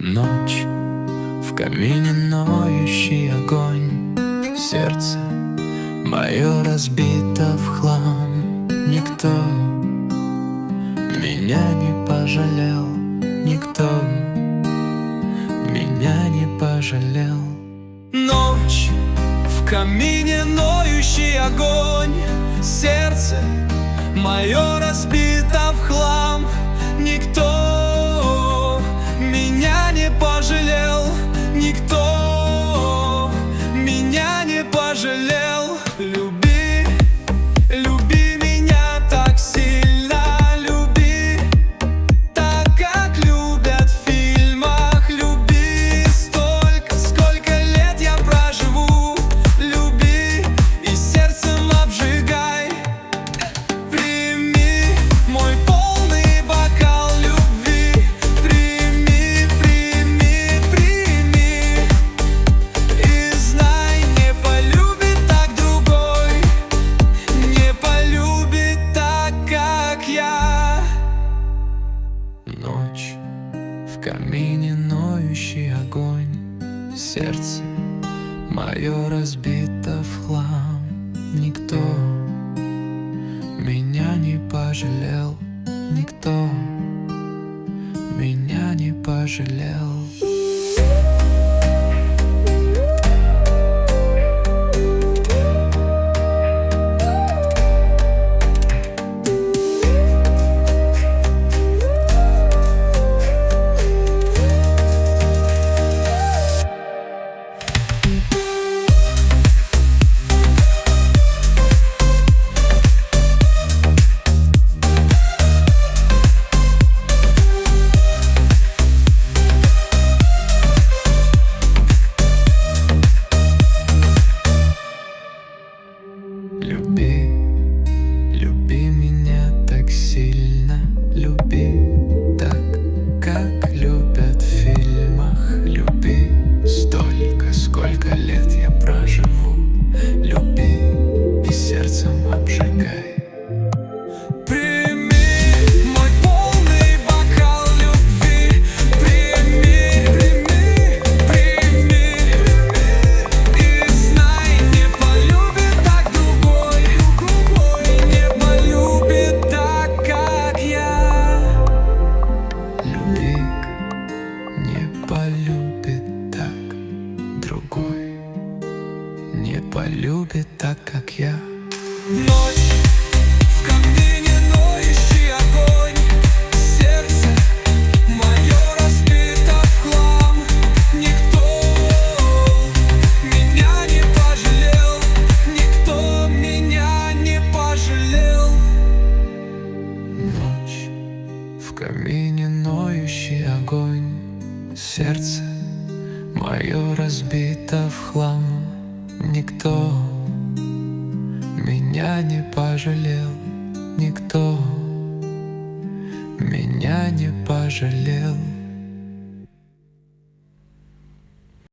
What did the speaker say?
Ночь, в камине ноющий огонь, сердце мое разбито в хлам. Никто меня не пожалел, никто меня не пожалел. Ночь, в камине ноющий огонь, сердце мое разбито в хлам. Никто меня не пожалел, никто меня не пожалел. Люби, люби меня так сильно, люби так, как любят в фильмах. Люби столько, сколько лет я проживу. Люби и сердцем обжигай. Прими мой полный бокал любви. Прими, прими, прими. И знай, не полюбит так другой, не полюбит так, как я. Ночь, в камине ноющий огонь, сердце мое разбито в хлам. Никто меня не пожалел, никто меня не пожалел. Люби, люби меня так сильно, люби так, как любят в фильмах. Люби столько, сколько лет я проживу. Люби и сердцем обжигай. Прими мой полный бокал любви. Прими, прими, прими. И знай, не полюбит так другой, не полюбит так, как я. Люби, не полюбит так другой, не полюбит так, как я. Ночь, в камине ноющий огонь, сердце мое разбито в хлам. Никто меня не пожалел, никто меня не пожалел. Ночь, в камине ноющий огонь, сердце мое разбито в хлам. Никто меня не пожалел, никто меня не пожалел.